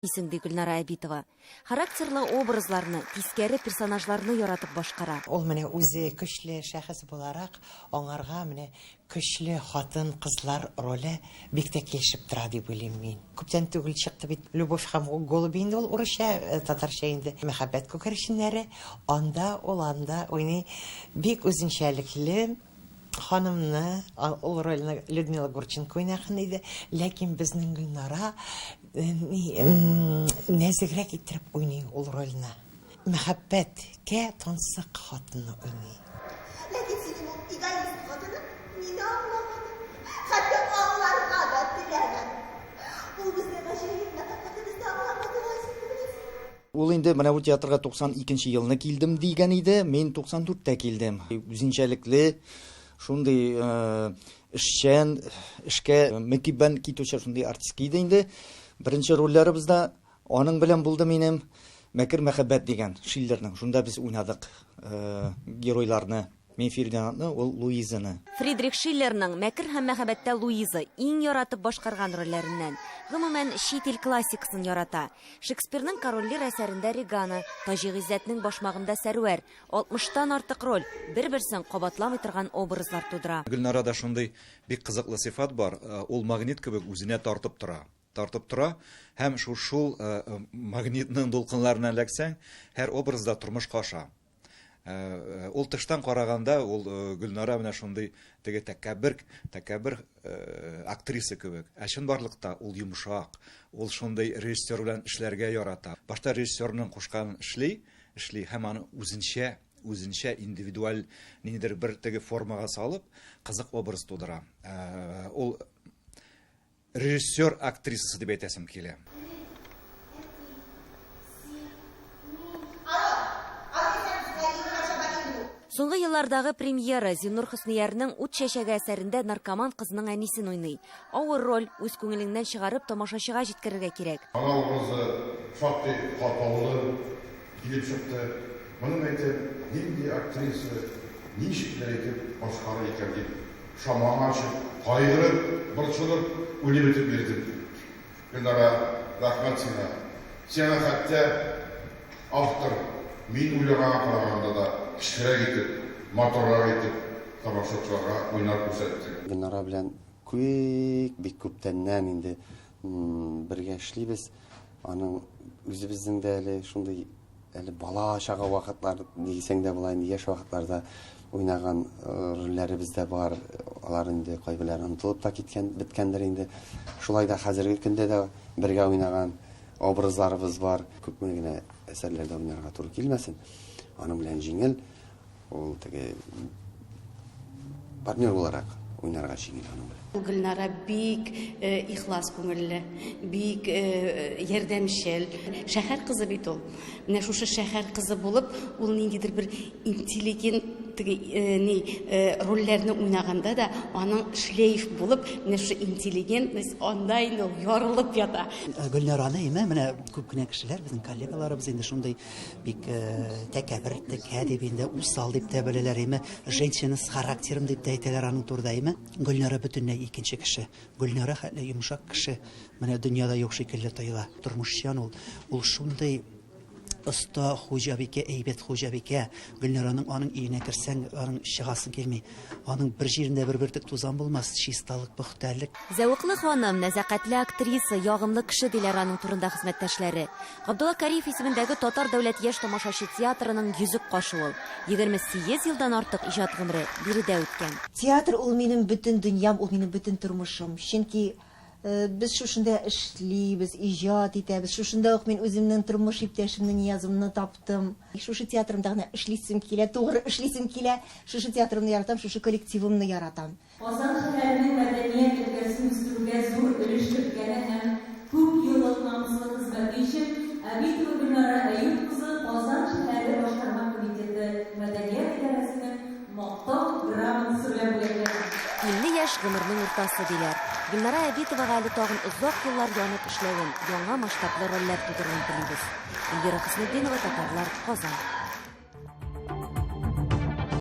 Исеңде Гөлнара Әбитова. Характерлы образларны, тискәре персонажларны яратып башкара. Ул менә үзе көчле шәхес буларак, аңарга менә көчле хатын, кызлар роле бик тә килешеп тора дип уйлыйм мин. Күптән түгел чыкты бит Любовь һәм Голуби инде ул урысча, татарча инде. Мәхәббәт күкәрченнәре, анда уйный бик үзенчәлекле ханымны, ул рольне Людмила Гурченко уйнаган иде, ләкин безнең Гөлнара нәзегрәк иттереп уйный ул рольне. Мәхәббәткә тансык хатынны уйный. Ләкин синең ул эгоист хатының мине аңламады. Хәтта аңларга да теләгән. Ул безне гаҗәеп мәхәббәтебезне аңламады гаҗәеп. Ул инде менә бу театрга 92 елны килдем дигән иде, мен 94-тә килдем. Үзенчәлекле шундый эшкә мөкиббән китүче шундый артистка иде инде. Беренче рольләребездә аның белән булды минем Мәкер мәхәббәт дигән Шиллерның. Шунда без уйнадык геройларны. Мен Фердинандны, ул Луизаны. Фридрих Шиллерның Мәкер һәм мәхәббәттә Луиза иң яратып башкарган рольләреннән. Гомумән чит ил классикасын ярата. Шекспирның Король Лир әсәрендә Регана, Таҗи Гыйззәтнең Башмагында Сәрвәр, 60тан артык роль, бер-берсен кабатламый торган образлар тудыра. Гөлнарада шундый бик кызыклы сыйфат бар, ул магнит кебек үзенә тартып тора, һәм шул магнитның дулкынларына эләксәң, һәр образда тормыш каша. Ул тыштан караганда, ул Гөлнара менә шундый теге тәкәббер актриса кебек. Ә чынбарлыкта ул йомшак, ул шундый режиссер белән эшләргә ярата. Башта режиссерның кушканын эшли, һәм аны үзенчә индивидуаль ниндидер бер теге формага салып, кызык образ тудыра. Ул режиссер актрисасы дип әйтәсем килә. Соңгы еллардагы премьера Зиннур Хөсниярның Ут чәчәге әсәрендә наркоман кызның әнисен уйный. Авыр роль үз күңеленнән чыгарып тамашачыга җиткерергә кирәк. Ана образы шактый катлаулы килеп чыкты. Моны әйтеп, нинди актриса ничекләр итеп башкара икән дип шамага чыгып, кайгырып, борчылып, үлеп бетеп бирдем. Гөлнара, рәхмәт сиңа. Сиңа хәтта автор мин уйлаганга караганда да кичерәк итеп, моторрак итеп, тамашачыларга уйнап күрсәтте. Гөлнара белән бик күптәннән инде бергә эшлибез. Аның үзебезнең дә әле шундый бала чага вакытлар дисәң дә булай, яшь вакытларда уйнаган рольләребез дә бар. Алар инде кайберләре онытылып та биткәндер инде. Шулай да хәзерге көндә дә бергә уйнаган образларыбыз бар. Күпме генә әсәрләрдә уйнарга туры килмәсен. Аның белән җиңел, ул теге партнер буларак уйнарга җиңел аның белән. Гөлнара бик ихлас күңелле, бик ярдәмчел, шәһәр кызы бит ул. Менә шушы шәһәр кызы булып, ул ниндидер бер интеллигент рольләрне уйнаганда да аның шлейф булып, менә шушы интеллигентность анда инде ярылып ята. Гөлнараны менә күп кенә кешеләр, безнең коллегаларыбыз инде шундый бик тәкәббер, дип инде усал дип тә беләләр, женщина с характером дип тә әйтәләр аның турыда. Гөлнара бөтенләй икенче кеше. Гөлнара хәтле йомшак кеше. Менә дөньяда юк шикелле тоела. Тормышчан ул шундый оста хуҗабикә, әйбәт хуҗабикә. Гөлнараның аның өенә керсәң, аның чыгасың килми. Аның бер җирендә бер бөртек тузан булмас, чисталык, пөхтәлек. Зәвыклы ханым, нәзакәтле актриса, ягымлы кеше диләр аның турында хезмәттәшләре. Габдулла Кариев исемендәге Татар дәүләт яшь тамашачы театрының йөзек кашы ул. 28 елдан артык иҗат гомре биредә үткән. Театр ул минем бөтен дөньям, ул минем бөтен тормышым. Чөнки biz шушында эшлибез, иҗат итәбез. Шушында ук мин үземнең тормыш иптәшемне, Ниязымны таптым. Шушы театрымда гына эшлисем килә, тугры эшлисем килә. Шушы театрымны яратам, шушы коллективымны яратам. Казан шәһәренең мәдәният өлкәсен үстерүгә зур өлеш керткәне һәм күп еллык намуслы хезмәте өчен Әбитова Гөлнара Әюп кызы Казан шәһәре башкарма комитеты мәдәният идарәсенең мактау грамотасы белән бүләкләнде. 50 яшь гомернең уртасы диләр. Гөлнара Әбитовага әле тагын озак еллар янып эшләвен, яңа масштаблы рольләр тудыруын телибез. Эльвира Хөснетдинова, Татарлар, Казан.